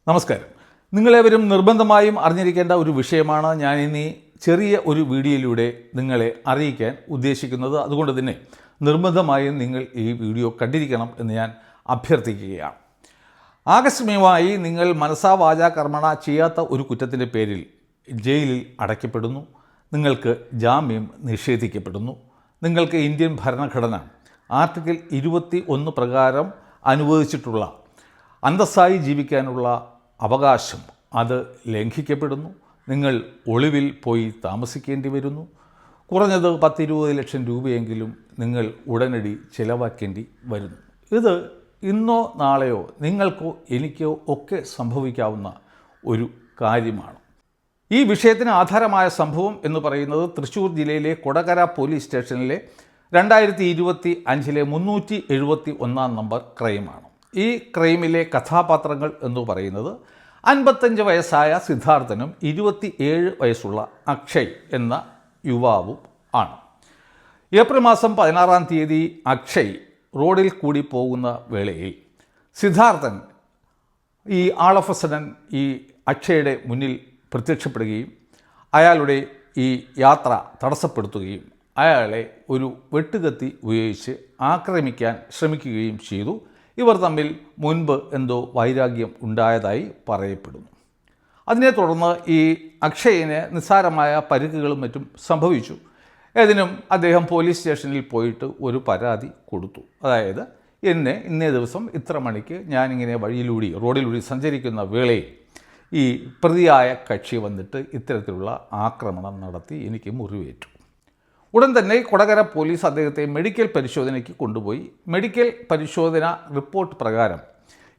നമസ്കാരം. നിങ്ങളേവരും നിർബന്ധമായും അറിഞ്ഞിരിക്കേണ്ട ഒരു വിഷയമാണ് ഞാൻ ഇനി ചെറിയ ഒരു വീഡിയോയിലൂടെ നിങ്ങളെ അറിയിക്കാൻ ഉദ്ദേശിക്കുന്നത്. അതുകൊണ്ട് തന്നെ നിർബന്ധമായും നിങ്ങൾ ഈ വീഡിയോ കണ്ടിരിക്കണം എന്ന് ഞാൻ അഭ്യർത്ഥിക്കുകയാണ്. ആകസ്മികമായി നിങ്ങൾ മനസാ വാചാ കർമ്മണ ചെയ്യാത്ത ഒരു കുറ്റത്തിൻ്റെ പേരിൽ ജയിലിൽ അടയ്ക്കപ്പെടുന്നു. നിങ്ങൾക്ക് ജാമ്യം നിഷേധിക്കപ്പെടുന്നു. നിങ്ങൾക്ക് ഇന്ത്യൻ ഭരണഘടന ആർട്ടിക്കിൾ 21 പ്രകാരം അനുവദിച്ചിട്ടുള്ള അന്തസ്സായി ജീവിക്കാനുള്ള അവകാശം അത് ലംഘിക്കപ്പെടുന്നു. നിങ്ങൾ ഒളിവിൽ പോയി താമസിക്കേണ്ടി വരുന്നു. കുറഞ്ഞത് 10-20 ലക്ഷം രൂപയെങ്കിലും നിങ്ങൾ ഉടനടി ചിലവാക്കേണ്ടി വരുന്നു. ഇത് ഇന്നോ നാളെയോ നിങ്ങൾക്കോ എനിക്കോ ഒക്കെ സംഭവിക്കാവുന്ന ഒരു കാര്യമാണ്. ഈ വിഷയത്തിന് ആധാരമായ സംഭവം എന്ന് പറയുന്നത് തൃശ്ശൂർ ജില്ലയിലെ കൊടകര പോലീസ് സ്റ്റേഷനിലെ 2025 371 നമ്പർ ക്രൈമാണ്. ഈ ക്രൈമിലെ കഥാപാത്രങ്ങൾ എന്ന് പറയുന്നത് 55 വയസ്സായ സിദ്ധാർത്ഥനും 27 വയസ്സുള്ള അക്ഷയ് എന്ന യുവാവും ആണ്. ഏപ്രിൽ മാസം 16-ാം തീയതി അക്ഷയ് റോഡിൽ കൂടി പോകുന്ന വേളയിൽ സിദ്ധാർത്ഥൻ ഈ ആൾ ഓഫ് എ സഡൻ ഈ അക്ഷയുടെ മുന്നിൽ പ്രത്യക്ഷപ്പെടുകയും അയാളുടെ ഈ യാത്ര തടസ്സപ്പെടുത്തുകയും അയാളെ ഒരു വെട്ടുകത്തി ഉപയോഗിച്ച് ആക്രമിക്കാൻ ശ്രമിക്കുകയും ചെയ്തു. ഇവർ തമ്മിൽ മുൻപ് എന്തോ വൈരാഗ്യം ഉണ്ടായതായി പറയപ്പെടുന്നു. അതിനെ തുടർന്ന് ഈ അക്ഷയിന് നിസ്സാരമായ പരിക്കുകളും മറ്റും സംഭവിച്ചു. ഏതിനും അദ്ദേഹം പോലീസ് സ്റ്റേഷനിൽ പോയിട്ട് ഒരു പരാതി കൊടുത്തു. അതായത് ഇന്നേ ദിവസം ഇത്ര മണിക്ക് ഞാനിങ്ങനെ റോഡിലൂടെ സഞ്ചരിക്കുന്ന വേളയിൽ ഈ പ്രതിയായ കക്ഷി വന്നിട്ട് ഇത്തരത്തിലുള്ള ആക്രമണം നടത്തി എനിക്ക് മുറിവേറ്റു. ഉടൻ തന്നെ കൊടകര പോലീസ് അദ്ദേഹത്തെ മെഡിക്കൽ പരിശോധനയ്ക്ക് കൊണ്ടുപോയി. മെഡിക്കൽ പരിശോധന റിപ്പോർട്ട് പ്രകാരം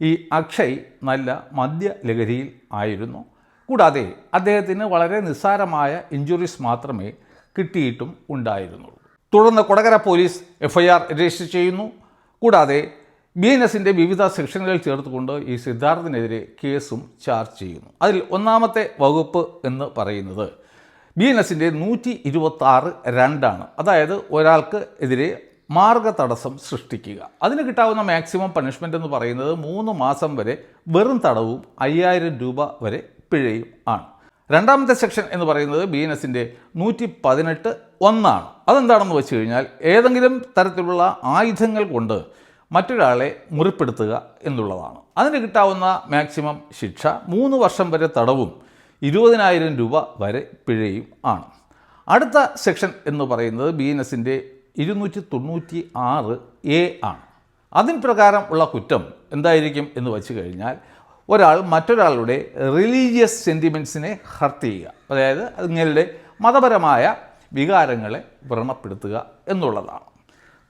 ഈ അക്ഷയ് നല്ല മദ്യലഹരിയിൽ ആയിരുന്നു. കൂടാതെ അദ്ദേഹത്തിന് വളരെ നിസ്സാരമായ ഇഞ്ചുറീസ് മാത്രമേ കിട്ടിയിട്ടും ഉണ്ടായിരുന്നുള്ളൂ. തുടർന്ന് കൊടകര പോലീസ് FIR രജിസ്റ്റർ ചെയ്യുന്നു. കൂടാതെ BNSന്റെ വിവിധ സെക്ഷനുകൾ ചേർത്തുകൊണ്ട് ഈ സിദ്ധാർത്ഥിനെതിരെ കേസും ചാർജ് ചെയ്യുന്നു. അതിൽ ഒന്നാമത്തെ വകുപ്പ് എന്ന് പറയുന്നത് BNSന്റെ 126(2) അതായത് ഒരാൾക്ക് എതിരെ മാർഗ തടസ്സം സൃഷ്ടിക്കുക. അതിന് കിട്ടാവുന്ന മാക്സിമം പണിഷ്മെൻ്റ് എന്ന് പറയുന്നത് 3 മാസം വരെ വെറും തടവും 5000 രൂപ വരെ പിഴയും ആണ്. രണ്ടാമത്തെ സെക്ഷൻ എന്ന് പറയുന്നത് BNSന്റെ 118(1) അതെന്താണെന്ന് വെച്ച് കഴിഞ്ഞാൽ ഏതെങ്കിലും തരത്തിലുള്ള ആയുധങ്ങൾ കൊണ്ട് മറ്റൊരാളെ മുറിപ്പെടുത്തുക എന്നുള്ളതാണ്. അതിന് കിട്ടാവുന്ന മാക്സിമം ശിക്ഷ 3 വർഷം വരെ തടവും 20,000 രൂപ വരെ പിഴയും ആണ്. അടുത്ത സെക്ഷൻ എന്ന് പറയുന്നത് BNSന്റെ 296(a) ആണ്. അതിൻ പ്രകാരം ഉള്ള കുറ്റം എന്തായിരിക്കും എന്ന് വെച്ച് കഴിഞ്ഞാൽ ഒരാൾ മറ്റൊരാളുടെ റിലീജിയസ് സെൻറ്റിമെൻറ്റ്സിനെ ഹർട്ട് ചെയ്യുക, അതായത് നിങ്ങളുടെ മതപരമായ വികാരങ്ങളെ വ്രണപ്പെടുത്തുക എന്നുള്ളതാണ്.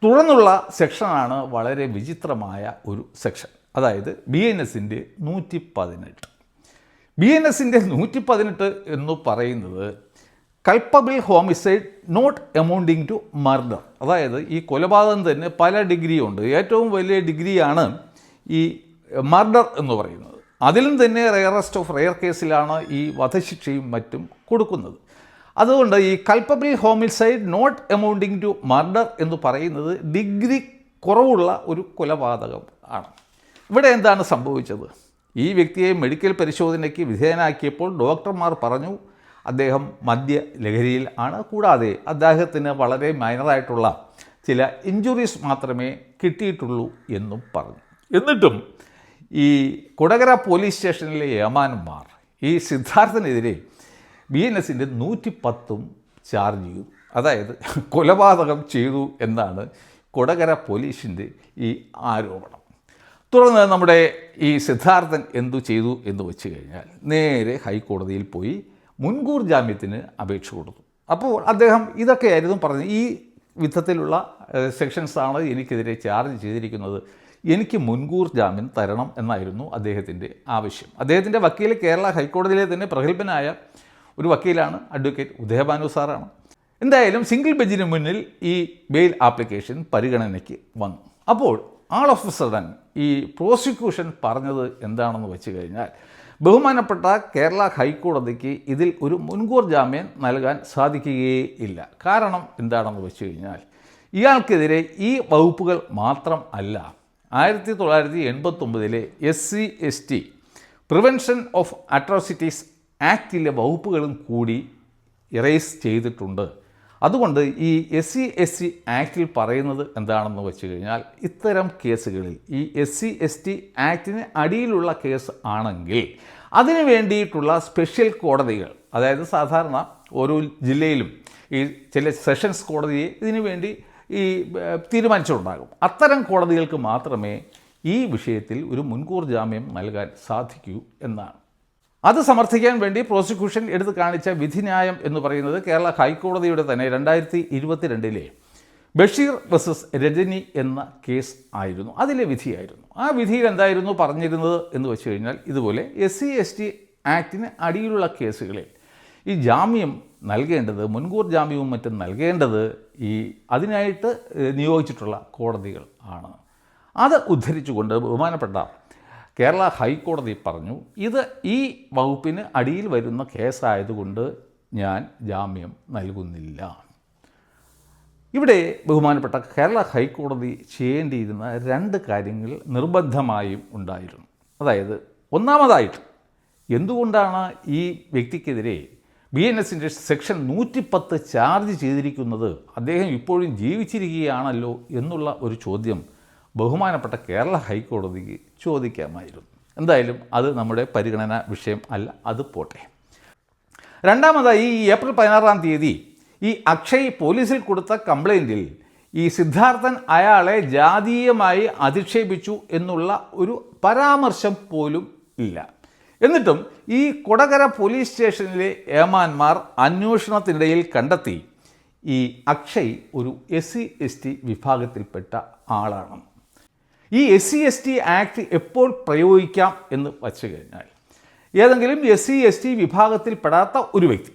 തുടർന്നുള്ള സെക്ഷനാണ് വളരെ വിചിത്രമായ ഒരു സെക്ഷൻ, അതായത് BNSന്റെ 118. BNSന്റെ 118 എന്ന് പറയുന്നത് culpable homicide not amounting to murder, അതായത് ഈ കൊലപാതകം തന്നെ പല ഡിഗ്രിയുണ്ട്. ഏറ്റവും വലിയ ഡിഗ്രിയാണ് ഈ മർഡർ എന്ന് പറയുന്നത്. അതിലും തന്നെ റെയറസ്റ്റ് ഓഫ് റെയർ കേസിലാണ് ഈ വധശിക്ഷയും മറ്റും കൊടുക്കുന്നത്. അതുകൊണ്ട് ഈ culpable homicide not amounting to murder എന്ന് പറയുന്നത് ഡിഗ്രി കുറവുള്ള ഒരു കൊലപാതകം ആണ്. ഇവിടെ എന്താണ് സംഭവിച്ചത്? ഈ വ്യക്തിയെ മെഡിക്കൽ പരിശോധനയ്ക്ക് വിധേയനാക്കിയപ്പോൾ ഡോക്ടർമാർ പറഞ്ഞു അദ്ദേഹം മദ്യലഹരിയിൽ ആണ്. കൂടാതെ അദ്ദേഹത്തിന് വളരെ മൈനറായിട്ടുള്ള ചില ഇഞ്ചുറീസ് മാത്രമേ കിട്ടിയിട്ടുള്ളൂ എന്നും പറഞ്ഞു. എന്നിട്ടും ഈ കൊടകര പോലീസ് സ്റ്റേഷനിലെ ഏമാന്മാർ ഈ സിദ്ധാർത്ഥനെതിരെ BNSന്റെ 110 ചാർജ് ചെയ്തു. അതായത് കൊലപാതകം ചെയ്തു എന്നാണ് കൊടകര പോലീസിൻ്റെ ഈ ആരോപണം. തുടർന്ന് നമ്മുടെ ഈ സിദ്ധാർത്ഥൻ എന്തു ചെയ്തു എന്ന് വെച്ച് കഴിഞ്ഞാൽ നേരെ ഹൈക്കോടതിയിൽ പോയി മുൻകൂർ ജാമ്യത്തിന് അപേക്ഷ കൊടുത്തു. അപ്പോൾ അദ്ദേഹം ഇതൊക്കെയായിരുന്നു പറഞ്ഞത്, ഈ വിധത്തിലുള്ള സെക്ഷൻസാണ് എനിക്കെതിരെ ചാർജ് ചെയ്തിരിക്കുന്നത്, എനിക്ക് മുൻകൂർ ജാമ്യം തരണം എന്നായിരുന്നു അദ്ദേഹത്തിൻ്റെ ആവശ്യം. അദ്ദേഹത്തിൻ്റെ വക്കീൽ കേരള ഹൈക്കോടതിയിലെ തന്നെ പ്രഗത്ഭനായ ഒരു വക്കീലാണ്, അഡ്വക്കേറ്റ് ഉദയഭാനു സാറാണ്. എന്തായാലും സിംഗിൾ ബെഞ്ചിന് മുന്നിൽ ഈ ബെയിൽ ആപ്ലിക്കേഷൻ പരിഗണനയ്ക്ക് വന്നു. അപ്പോൾ ആൾ ഓഫ് എ സഡൻ ഈ പ്രോസിക്യൂഷൻ പറഞ്ഞത് എന്താണെന്ന് വെച്ച് കഴിഞ്ഞാൽ ബഹുമാനപ്പെട്ട കേരള ഹൈക്കോടതിക്ക് ഇതിൽ ഒരു മുൻകൂർ ജാമ്യം നൽകാൻ സാധിക്കുകയില്ല. കാരണം എന്താണെന്ന് വെച്ച് കഴിഞ്ഞാൽ ഇയാൾക്കെതിരെ ഈ വകുപ്പുകൾ മാത്രം അല്ല, 1989 SC/ST പ്രിവെൻഷൻ ഓഫ് അട്രോസിറ്റീസ് ആക്റ്റിലെ വകുപ്പുകളും കൂടി ഇറേസ് ചെയ്തിട്ടുണ്ട്. അതുകൊണ്ട് ഈ SC/ST ആക്റ്റിൽ പറയുന്നത് എന്താണെന്ന് വെച്ച് കഴിഞ്ഞാൽ, ഇത്തരം കേസുകളിൽ ഈ SC/ST ആക്റ്റിന് അടിയിലുള്ള കേസ് ആണെങ്കിൽ അതിന് വേണ്ടിയിട്ടുള്ള സ്പെഷ്യൽ കോടതികൾ, അതായത് സാധാരണ ഓരോ ജില്ലയിലും ഈ ചില സെഷൻസ് കോടതിയെ ഇതിനു വേണ്ടി ഈ തീരുമാനിച്ചിട്ടുണ്ടാകും. അത്തരം കോടതികൾക്ക് മാത്രമേ ഈ വിഷയത്തിൽ ഒരു മുൻകൂർ ജാമ്യം നൽകാൻ സാധിക്കൂ എന്നാണ്. അത് സമർത്ഥിക്കാൻ വേണ്ടി പ്രോസിക്യൂഷൻ എടുത്തു കാണിച്ച വിധിന്യായം എന്ന് പറയുന്നത് കേരള ഹൈക്കോടതിയുടെ തന്നെ 2022 ബഷീർ വേഴ്സസ് രജനി എന്ന കേസ് ആയിരുന്നു. അതിലെ വിധിയായിരുന്നു. ആ വിധിയിൽ എന്തായിരുന്നു പറഞ്ഞിരുന്നത് എന്ന് വെച്ച് കഴിഞ്ഞാൽ, ഇതുപോലെ SC/ST ആക്റ്റിന് അടിയിലുള്ള കേസുകളിൽ ഈ ജാമ്യം നൽകേണ്ടത്, മുൻകൂർ ജാമ്യവും മറ്റും നൽകേണ്ടത് അതിനായിട്ട് നിയോഗിച്ചിട്ടുള്ള കോടതികൾ ആണ്. അത് ഉദ്ധരിച്ചുകൊണ്ട് ബഹുമാനപ്പെട്ട കേരള ഹൈക്കോടതി പറഞ്ഞു, ഇത് ഈ വകുപ്പിന് അടിയിൽ വരുന്ന കേസായതുകൊണ്ട് ഞാൻ ജാമ്യം നൽകുന്നില്ല. ഇവിടെ ബഹുമാനപ്പെട്ട കേരള ഹൈക്കോടതി ചെയ്യേണ്ടിയിരുന്ന 2 കാര്യങ്ങൾ നിർബന്ധമായും ഉണ്ടായിരുന്നു. അതായത്, ഒന്നാമതായിട്ട് എന്തുകൊണ്ടാണ് ഈ വ്യക്തിക്കെതിരെ BNSൻ്റെ സെക്ഷൻ 110 ചാർജ് ചെയ്തിരിക്കുന്നത്, അദ്ദേഹം ഇപ്പോഴും ജീവിച്ചിരിക്കുകയാണല്ലോ എന്നുള്ള ഒരു ചോദ്യം ബഹുമാനപ്പെട്ട കേരള ഹൈക്കോടതിക്ക് ചോദിക്കാമായിരുന്നു. എന്തായാലും അത് നമ്മുടെ പരിഗണനാ വിഷയം അല്ല, അത് പോട്ടെ. രണ്ടാമതായി, ഈ ഏപ്രിൽ 16 ഈ അക്ഷയ് പോലീസിൽ കൊടുത്ത കംപ്ലൈൻറ്റിൽ ഈ സിദ്ധാർത്ഥൻ അയാളെ ജാതീയമായി അധിക്ഷേപിച്ചു എന്നുള്ള ഒരു പരാമർശം പോലും ഇല്ല. എന്നിട്ടും ഈ കൊടകര പോലീസ് സ്റ്റേഷനിലെ ഏമാന്മാർ അന്വേഷണത്തിനിടയിൽ കണ്ടെത്തി ഈ അക്ഷയ് ഒരു SC/ST വിഭാഗത്തിൽപ്പെട്ട ആളാണ്. ഈ SC/ST ആക്ട് എപ്പോൾ പ്രയോഗിക്കാം എന്ന് വച്ചു കഴിഞ്ഞാൽ, ഏതെങ്കിലും SC/ST വിഭാഗത്തിൽപ്പെടാത്ത ഒരു വ്യക്തി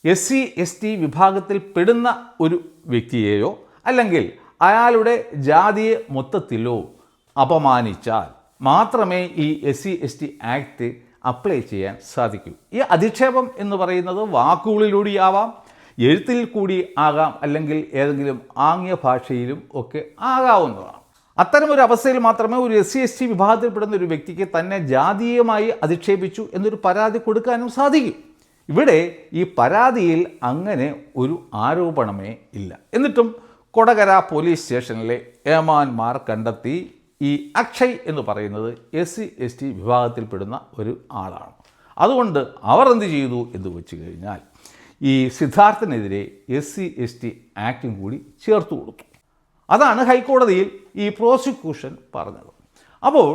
SC/ST വിഭാഗത്തിൽ പെടുന്ന ഒരു വ്യക്തിയെയോ അല്ലെങ്കിൽ അയാളുടെ ജാതിയെ മൊത്തത്തിലോ അപമാനിച്ചാൽ മാത്രമേ ഈ SC/ST ആക്ട് അപ്ലൈ ചെയ്യാൻ സാധിക്കൂ. ഈ അധിക്ഷേപം എന്ന് പറയുന്നത് വാക്കുകളിലൂടെയാവാം, എഴുത്തിൽ കൂടി ആകാം, അല്ലെങ്കിൽ ഏതെങ്കിലും ആംഗ്യ ഭാഷയിലും ഒക്കെ ആകാവുന്നതാണ്. അത്തരമൊരു അവസ്ഥയിൽ മാത്രമേ ഒരു SC/ST വിഭാഗത്തിൽപ്പെടുന്ന ഒരു വ്യക്തിക്ക് തന്നെ ജാതീയമായി അധിക്ഷേപിച്ചു എന്നൊരു പരാതി കൊടുക്കാനും സാധിക്കും. ഇവിടെ ഈ പരാതിയിൽ അങ്ങനെ ഒരു ആരോപണമേ ഇല്ല. എന്നിട്ടും കൊടകര പോലീസ് സ്റ്റേഷനിലെ ഏമാന്മാർ കണ്ടെത്തി ഈ അക്ഷയ് എന്ന് പറയുന്നത് SC/ST വിഭാഗത്തിൽപ്പെടുന്ന ഒരു ആളാണ്. അതുകൊണ്ട് അവർ എന്ത് ചെയ്തു എന്ന് വെച്ച് കഴിഞ്ഞാൽ, ഈ സിദ്ധാർത്ഥനെതിരെ SC/ST ആക്ടും കൂടി ചേർത്ത് കൊടുത്തു. അതാണ് ഹൈക്കോടതിയിൽ ഈ പ്രോസിക്യൂഷൻ പറഞ്ഞത്. അപ്പോൾ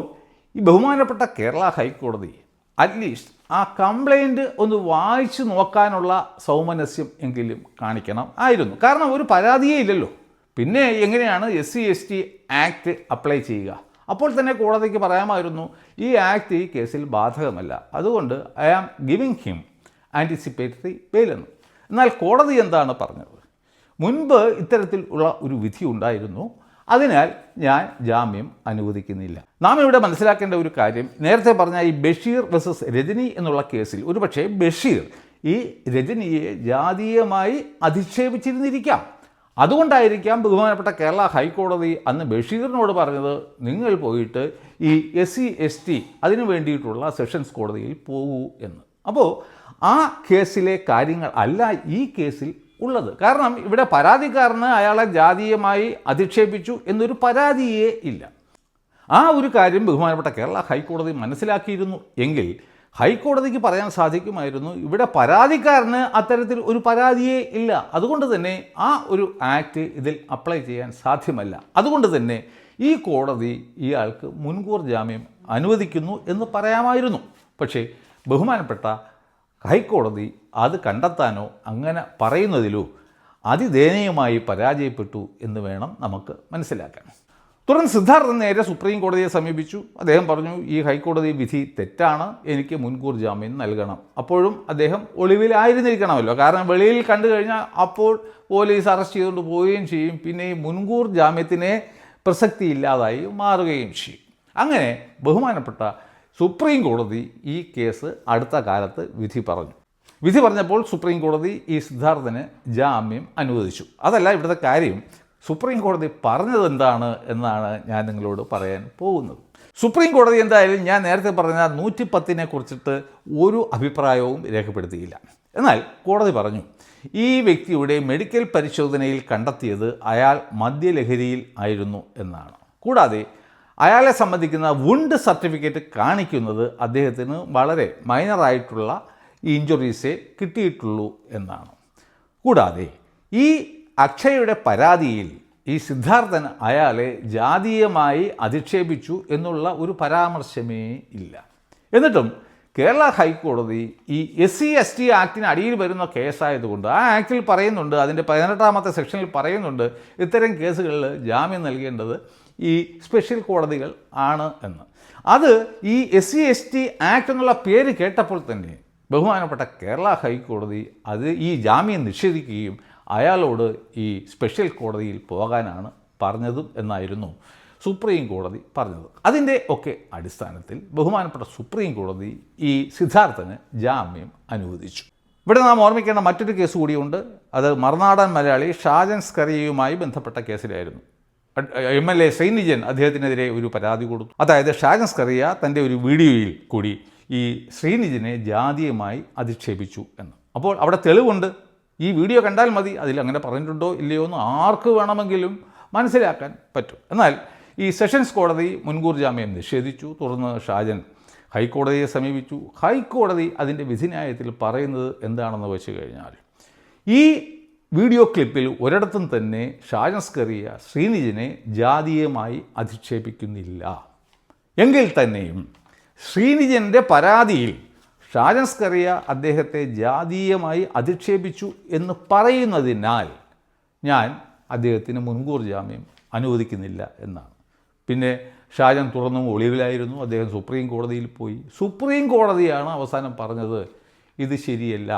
ഈ ബഹുമാനപ്പെട്ട കേരള ഹൈക്കോടതി അറ്റ്ലീസ്റ്റ് ആ കംപ്ലൈൻറ്റ് ഒന്ന് വായിച്ചു നോക്കാനുള്ള സൗമനസ്യം എങ്കിലും കാണിക്കണം ആയിരുന്നു. കാരണം ഒരു പരാതിയേ ഇല്ലല്ലോ, പിന്നെ എങ്ങനെയാണ് SC/ST ആക്ട് അപ്ലൈ ചെയ്യുക? അപ്പോൾ തന്നെ കോടതിക്ക് പറയാമായിരുന്നു, ഈ ആക്ട് ഈ കേസിൽ ബാധകമല്ല, അതുകൊണ്ട് I am giving him anticipatory bail എന്ന്. എന്നാൽ കോടതി എന്താണ് പറഞ്ഞത്? മുൻപ് ഇത്തരത്തിൽ ഉള്ള ഒരു വിധി ഉണ്ടായിരുന്നു, അതിനാൽ ഞാൻ ജാമ്യം അനുവദിക്കുന്നില്ല. നാം ഇവിടെ മനസ്സിലാക്കേണ്ട ഒരു കാര്യം, നേരത്തെ പറഞ്ഞ ഈ ബഷീർ വേഴ്സസ് രജനി എന്നുള്ള കേസിൽ ഒരുപക്ഷെ ബഷീർ ഈ രജനിയെ ജാതീയമായി അധിക്ഷേപിച്ചിരുന്നിരിക്കാം. അതുകൊണ്ടായിരിക്കാം ബഹുമാനപ്പെട്ട കേരള ഹൈക്കോടതി അന്ന് ബഷീറിനോട് പറഞ്ഞത്, നിങ്ങൾ പോയിട്ട് ഈ SC/ST അതിനു വേണ്ടിയിട്ടുള്ള സെഷൻസ് കോടതിയിൽ പോകൂ എന്ന്. അപ്പോൾ ആ കേസിലെ കാര്യങ്ങൾ അല്ല ഈ കേസിൽ ഉള്ളത്. കാരണം ഇവിടെ പരാതിക്കാരന് അയാളെ ജാതീയമായി അധിക്ഷേപിച്ചു എന്നൊരു പരാതിയേ ഇല്ല. ആ ഒരു കാര്യം ബഹുമാനപ്പെട്ട കേരള ഹൈക്കോടതി മനസ്സിലാക്കിയിരുന്നു എങ്കിൽ ഹൈക്കോടതിക്ക് പറയാൻ സാധിക്കുമായിരുന്നു, ഇവിടെ പരാതിക്കാരന് അത്തരത്തിൽ ഒരു പരാതിയേ ഇല്ല, അതുകൊണ്ട് തന്നെ ആ ഒരു ആക്ട് ഇതിൽ അപ്ലൈ ചെയ്യാൻ സാധ്യമല്ല, അതുകൊണ്ട് തന്നെ ഈ കോടതി ഇയാൾക്ക് മുൻകൂർ ജാമ്യം അനുവദിക്കുന്നു എന്ന് പറയാമായിരുന്നു. പക്ഷേ ബഹുമാനപ്പെട്ട ഹൈക്കോടതി അത് കണ്ടെത്താനോ അങ്ങനെ പറയുന്നതിലോ അതിദയനീയമായി പരാജയപ്പെട്ടു എന്ന് വേണം നമുക്ക് മനസ്സിലാക്കാൻ. തുടർന്ന് സിദ്ധാർത്ഥൻ നേരെ സുപ്രീം കോടതിയെ സമീപിച്ചു. അദ്ദേഹം പറഞ്ഞു, ഈ ഹൈക്കോടതി വിധി തെറ്റാണ്, എനിക്ക് മുൻകൂർ ജാമ്യം നൽകണം. അപ്പോഴും അദ്ദേഹം ഒളിവിലായിരുന്നിരിക്കണമല്ലോ, കാരണം വെളിയിൽ കണ്ടു കഴിഞ്ഞാൽ അപ്പോൾ പോലീസ് അറസ്റ്റ് ചെയ്തുകൊണ്ട് പോവുകയും ചെയ്യും, പിന്നെ ഈ മുൻകൂർ ജാമ്യത്തിനെ പ്രസക്തിയില്ലാതായി മാറുകയും ചെയ്യും. അങ്ങനെ ബഹുമാനപ്പെട്ട സുപ്രീം കോടതി ഈ കേസ് അടുത്ത കാലത്ത് വിധി പറഞ്ഞു. വിധി പറഞ്ഞപ്പോൾ സുപ്രീം കോടതി ഈ സിദ്ധാർത്ഥന് ജാമ്യം അനുവദിച്ചു. അതല്ല ഇവിടുത്തെ കാര്യം, സുപ്രീം കോടതി പറഞ്ഞത് എന്താണ് എന്നാണ് ഞാൻ നിങ്ങളോട് പറയാൻ പോകുന്നത്. സുപ്രീം കോടതി എന്തായാലും ഞാൻ നേരത്തെ പറഞ്ഞ 110 കുറിച്ചിട്ട് ഒരു അഭിപ്രായവും രേഖപ്പെടുത്തിയില്ല. എന്നാൽ കോടതി പറഞ്ഞു ഈ വ്യക്തിയുടെ മെഡിക്കൽ പരിശോധനയിൽ കണ്ടെത്തിയത് അയാൾ മദ്യലഹരിയിൽ ആയിരുന്നു എന്നാണ്. കൂടാതെ അയാളെ സംബന്ധിക്കുന്ന വുണ്ട് സർട്ടിഫിക്കറ്റ് കാണിക്കുന്നത് അദ്ദേഹത്തിന് വളരെ മൈനറായിട്ടുള്ള ഇഞ്ചുറീസേ കിട്ടിയിട്ടുള്ളൂ എന്നാണ്. കൂടാതെ ഈ അക്ഷയയുടെ പരാതിയിൽ ഈ സിദ്ധാർത്ഥൻ അയാളെ ജാതീയമായി അധിക്ഷേപിച്ചു എന്നുള്ള ഒരു പരാമർശമേ ഇല്ല. എന്നിട്ടും കേരള ഹൈക്കോടതി ഈ SC/ST ആക്ടിന് അടിയിൽ വരുന്ന കേസായതുകൊണ്ട് ആ ആക്ടിൽ പറയുന്നുണ്ട്, അതിൻ്റെ 18ാമത്തെ സെക്ഷനിൽ പറയുന്നുണ്ട് ഇത്തരം കേസുകളിൽ ജാമ്യം നൽകേണ്ടത് ഈ സ്പെഷ്യൽ കോടതികൾ ആണ് എന്ന്. അത് ഈ SC/ST ആക്ട് എന്നുള്ള പേര് കേട്ടപ്പോൾ തന്നെ ബഹുമാനപ്പെട്ട കേരള ഹൈക്കോടതി അത് ഈ ജാമ്യം നിഷേധിക്കുകയും അയാളോട് ഈ സ്പെഷ്യൽ കോടതിയിൽ പോകാനാണ് പറഞ്ഞതും എന്നായിരുന്നു സുപ്രീം കോടതി പറഞ്ഞത്. അതിൻ്റെ ഒക്കെ അടിസ്ഥാനത്തിൽ ബഹുമാനപ്പെട്ട സുപ്രീം കോടതി ഈ സിദ്ധാർത്ഥന് ജാമ്യം അനുവദിച്ചു. ഇവിടെ നാം ഓർമ്മിക്കേണ്ട മറ്റൊരു കേസ് കൂടിയുണ്ട്. അത് മറുനാടൻ മലയാളി ഷാജൻ സ്കറിയയുമായി ബന്ധപ്പെട്ട കേസിലായിരുന്നു. MLA ശ്രീനിജൻ അദ്ദേഹത്തിനെതിരെ ഒരു പരാതി കൊടുത്തു. അതായത് ഷാജൻ സ്കറിയ തൻ്റെ ഒരു വീഡിയോയിൽ കൂടി ഈ ശ്രീനിജനെ ജാതീയമായി അധിക്ഷേപിച്ചു എന്ന്. അപ്പോൾ അവിടെ തെളിവുണ്ട്. ഈ വീഡിയോ കണ്ടാൽ മതി, അതിൽ അങ്ങനെ പറഞ്ഞിട്ടുണ്ടോ ഇല്ലയോ എന്ന് ആർക്ക് വേണമെങ്കിലും മനസ്സിലാക്കാൻ പറ്റും. എന്നാൽ ഈ സെഷൻസ് കോടതി മുൻകൂർ ജാമ്യം നിഷേധിച്ചു. തുടർന്ന് ഷാജൻ ഹൈക്കോടതിയെ സമീപിച്ചു. ഹൈക്കോടതി അതിൻ്റെ വിധിന്യായത്തിൽ പറയുന്നത് എന്താണെന്ന് വെച്ച് കഴിഞ്ഞാൽ ഈ വീഡിയോ ക്ലിപ്പിൽ ഒരിടത്തും തന്നെ ഷാജൻ സ്കറിയ ശ്രീനിജനെ ജാതീയമായി അധിക്ഷേപിക്കുന്നില്ല. എങ്കിൽ തന്നെയും ശ്രീനിജൻ്റെ പരാതിയിൽ ഷാജൻ സ്കറിയ അദ്ദേഹത്തെ ജാതീയമായി അധിക്ഷേപിച്ചു എന്ന് പറയുന്നതിനാൽ ഞാൻ അദ്ദേഹത്തിന് മുൻകൂർ ജാമ്യം അനുവദിക്കുന്നില്ല എന്നാണ്. പിന്നെ ഷാജൻ തുറന്നും ഒളിവിലായിരുന്നു. അദ്ദേഹം സുപ്രീം കോടതിയിൽ പോയി. സുപ്രീം കോടതിയാണ് അവസാനം പറഞ്ഞത് ഇത് ശരിയല്ല,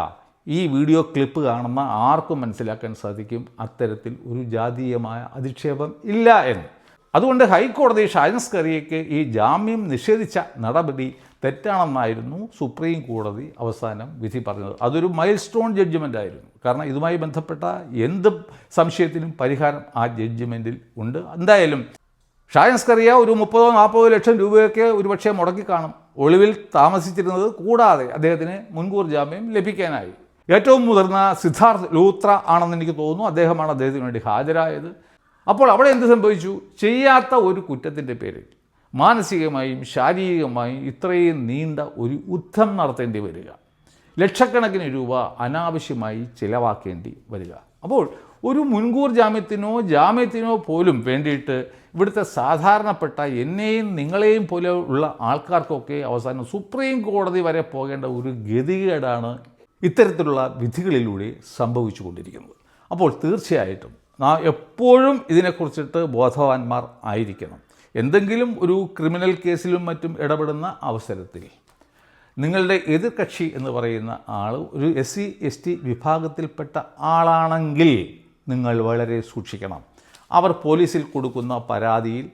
ഈ വീഡിയോ ക്ലിപ്പ് കാണുന്ന ആർക്കും മനസ്സിലാക്കാൻ സാധിക്കും അത്തരത്തിൽ ഒരു ജാതീയമായ അധിക്ഷേപം ഇല്ല എന്ന്. അതുകൊണ്ട് ഹൈക്കോടതി ഷാജൻ സ്കറിയയ്ക്ക് ഈ ജാമ്യം നിഷേധിച്ച നടപടി തെറ്റാണെന്നായിരുന്നു സുപ്രീം കോടതി അവസാനം വിധി പറഞ്ഞത്. അതൊരു മൈൽ സ്റ്റോൺ ജഡ്ജ്മെൻ്റ് ആയിരുന്നു. കാരണം ഇതുമായി ബന്ധപ്പെട്ട എന്ത് സംശയത്തിനും പരിഹാരം ആ ജഡ്ജ്മെൻറ്റിൽ ഉണ്ട്. എന്തായാലും ഷാജൻ സ്കറിയ ഒരു 30-40 ലക്ഷം രൂപയൊക്കെ ഒരുപക്ഷെ മുടക്കി കാണും ഒളിവിൽ താമസിച്ചിരുന്നത്. കൂടാതെ അദ്ദേഹത്തിന് മുൻകൂർ ജാമ്യം ലഭിക്കാനായി. ഏറ്റവും മുതിർന്ന സിദ്ധാർത്ഥ് ലൂത്ര ആണെന്ന് എനിക്ക് തോന്നുന്നു. അദ്ദേഹമാണ് അദ്ദേഹത്തിന് വേണ്ടി ഹാജരായത്. അപ്പോൾ അവിടെ എന്ത് സംഭവിച്ചു? ചെയ്യാത്ത ഒരു കുറ്റത്തിൻ്റെ പേരിൽ മാനസികമായും ശാരീരികമായും ഇത്രയും നീണ്ട ഒരു യുദ്ധം നടത്തേണ്ടി വരിക, ലക്ഷക്കണക്കിന് രൂപ അനാവശ്യമായി ചിലവാക്കേണ്ടി വരിക. അപ്പോൾ ഒരു മുൻകൂർ ജാമ്യത്തിനോ പോലും വേണ്ടിയിട്ട് ഇവിടുത്തെ സാധാരണപ്പെട്ട എന്നെയും നിങ്ങളെയും പോലെ ഉള്ള ആൾക്കാർക്കൊക്കെ അവസാനം സുപ്രീം കോടതി വരെ പോകേണ്ട ഒരു ഗതികേടാണ് ഇത്തരത്തിലുള്ള വിധികളിലൂടെ സംഭവിച്ചു കൊണ്ടിരിക്കുന്നത്. അപ്പോൾ തീർച്ചയായിട്ടും നാം എപ്പോഴും ഇതിനെക്കുറിച്ചിട്ട് ബോധവാന്മാർ ആയിരിക്കണം. എന്തെങ്കിലും ഒരു ക്രിമിനൽ കേസിലും മറ്റും ഇടപെടുന്ന അവസരത്തിൽ നിങ്ങളുടെ എതിർകക്ഷി എന്ന് പറയുന്ന ആൾ ഒരു SC/ST വിഭാഗത്തിൽപ്പെട്ട ആളാണെങ്കിൽ നിങ്ങൾ വളരെ സൂക്ഷിക്കണം. അവർ പോലീസിൽ കൊടുക്കുന്ന പരാതിയിൽ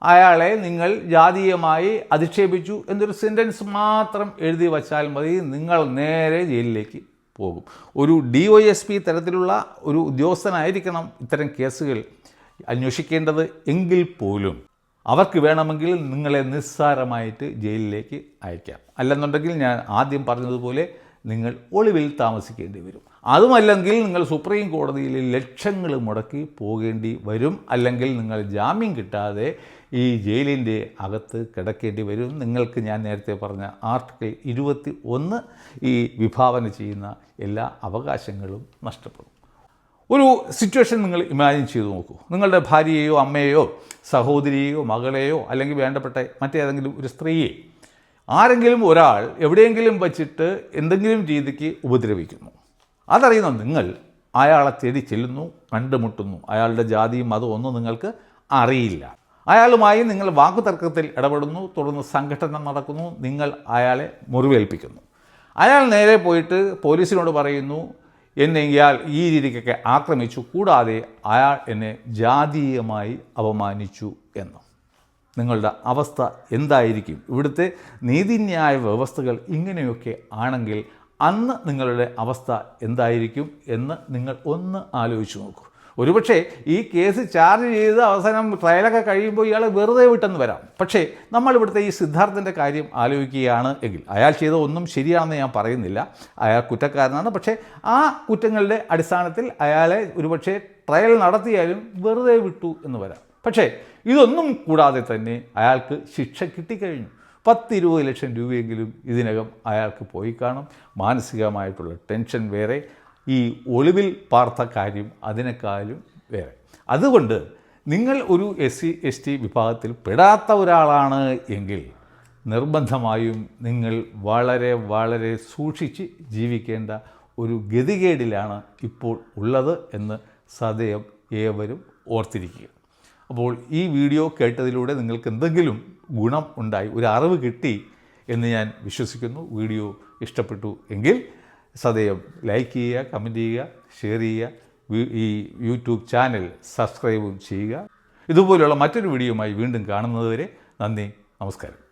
അയാളെ നിങ്ങൾ ജാതീയമായി അധിക്ഷേപിച്ചു എന്നൊരു സെൻറ്റൻസ് മാത്രം എഴുതി വച്ചാൽ മതി, നിങ്ങൾ നേരെ ജയിലിലേക്ക് പോകും. ഒരു DYSP തരത്തിലുള്ള ഒരു ഉദ്യോഗസ്ഥനായിരിക്കണം ഇത്തരം കേസുകൾ അന്വേഷിക്കേണ്ടത് എങ്കിൽ പോലും അവർക്ക് വേണമെങ്കിൽ നിങ്ങളെ നിസ്സാരമായിട്ട് ജയിലിലേക്ക് അയക്കാം. അല്ലെന്നുണ്ടെങ്കിൽ ഞാൻ ആദ്യം പറഞ്ഞതുപോലെ നിങ്ങൾ ഒളിവിൽ താമസിക്കേണ്ടി വരും. അതുമല്ലെങ്കിൽ നിങ്ങൾ സുപ്രീം കോടതിയിൽ ലക്ഷങ്ങൾ മുടക്കി പോകേണ്ടി വരും. അല്ലെങ്കിൽ നിങ്ങൾ ജാമ്യം കിട്ടാതെ ഈ ജയിലിൻ്റെ അകത്ത് കിടക്കേണ്ടി വരും. നിങ്ങൾക്ക് ഞാൻ നേരത്തെ പറഞ്ഞ ആർട്ടിക്കിൾ 21 ഈ വിഭാവന ചെയ്യുന്ന എല്ലാ അവകാശങ്ങളും നഷ്ടപ്പെടും. ഒരു സിറ്റുവേഷൻ നിങ്ങൾ ഇമാജിൻ ചെയ്ത് നോക്കൂ. നിങ്ങളുടെ ഭാര്യയെയോ അമ്മയെയോ സഹോദരിയെയോ മകളെയോ അല്ലെങ്കിൽ വേണ്ടപ്പെട്ട മറ്റേതെങ്കിലും ഒരു സ്ത്രീയെ ആരെങ്കിലും ഒരാൾ എവിടെയെങ്കിലും വച്ചിട്ട് എന്തെങ്കിലും രീതിക്ക് ഉപദ്രവിക്കുന്നു. അതറിയുന്ന നിങ്ങൾ അയാളെ തേടി ചെല്ലുന്നു, കണ്ടുമുട്ടുന്നു. അയാളുടെ ജാതിയും മതവും ഒന്നും നിങ്ങൾക്ക് അറിയില്ല. അയാളുമായി നിങ്ങൾ വാക്കുതർക്കത്തിൽ ഇടപെടുന്നു. തുടർന്ന് സംഘടന നടക്കുന്നു. നിങ്ങൾ അയാളെ മുറിവേൽപ്പിക്കുന്നു. അയാൾ നേരെ പോയിട്ട് പോലീസിനോട് പറയുന്നു, എന്നെ ഇയാൾ ഈ രീതിക്കൊക്കെ ആക്രമിച്ചു, കൂടാതെ അയാൾ എന്നെ ജാതീയമായി അപമാനിച്ചു എന്ന്. നിങ്ങളുടെ അവസ്ഥ എന്തായിരിക്കും? ഇവിടുത്തെ നീതിന്യായ വ്യവസ്ഥകൾ ഇങ്ങനെയൊക്കെ ആണെങ്കിൽ അന്ന് നിങ്ങളുടെ അവസ്ഥ എന്തായിരിക്കും എന്ന് നിങ്ങൾ ഒന്ന് ആലോചിച്ച് നോക്കൂ. ഒരുപക്ഷെ ഈ കേസ് ചാർജ് ചെയ്ത് അവസാനം ട്രയലൊക്കെ കഴിയുമ്പോൾ ഇയാൾ വെറുതെ വിട്ടെന്ന് വരാം. പക്ഷേ നമ്മളിവിടുത്തെ ഈ സിദ്ധാർത്ഥൻ്റെ കാര്യം ആലോചിക്കുകയാണ് എങ്കിൽ അയാൾ ചെയ്ത ഒന്നും ശരിയാണെന്ന് ഞാൻ പറയുന്നില്ല. അയാൾ കുറ്റക്കാരനാണ്. പക്ഷേ ആ കുറ്റങ്ങളുടെ അടിസ്ഥാനത്തിൽ അയാളെ ഒരുപക്ഷെ ട്രയൽ നടത്തിയാലും വെറുതെ വിട്ടു എന്ന് വരാം. പക്ഷേ ഇതൊന്നും കൂടാതെ തന്നെ അയാൾക്ക് ശിക്ഷ കിട്ടിക്കഴിഞ്ഞു. 10-20 ലക്ഷം രൂപയെങ്കിലും ഇതിനകം അയാൾക്ക് പോയി കാണും. മാനസികമായിട്ടുള്ള ടെൻഷൻ വേറെ, ഈ ഒളിവിൽ പാർത്ത കാര്യം അതിനേക്കാളും വേറെ. അതുകൊണ്ട് നിങ്ങൾ ഒരു SC/ST വിഭാഗത്തിൽ പെടാത്ത ഒരാളാണ് എങ്കിൽ നിർബന്ധമായും നിങ്ങൾ വളരെ വളരെ സൂക്ഷിച്ച് ജീവിക്കേണ്ട ഒരു ഗതികേടിലാണ് ഇപ്പോൾ ഉള്ളത് എന്ന് സദയം ഏവരും ഓർത്തിരിക്കുക. അപ്പോൾ ഈ വീഡിയോ കേട്ടതിലൂടെ നിങ്ങൾക്ക് എന്തെങ്കിലും ഗുണം ഉണ്ടായി, ഒരു അറിവ് കിട്ടി എന്ന് ഞാൻ വിശ്വസിക്കുന്നു. വീഡിയോ ഇഷ്ടപ്പെട്ടു എങ്കിൽ സദയം ലൈക്ക് ചെയ്യുക, കമൻറ്റ് ചെയ്യുക, ഷെയർ ചെയ്യുക, ഈ യൂട്യൂബ് ചാനൽ സബ്സ്ക്രൈബും ചെയ്യുക. ഇതുപോലെയുള്ള മറ്റൊരു വീഡിയോയുമായി വീണ്ടും കാണുന്നതുവരെ നന്ദി, നമസ്കാരം.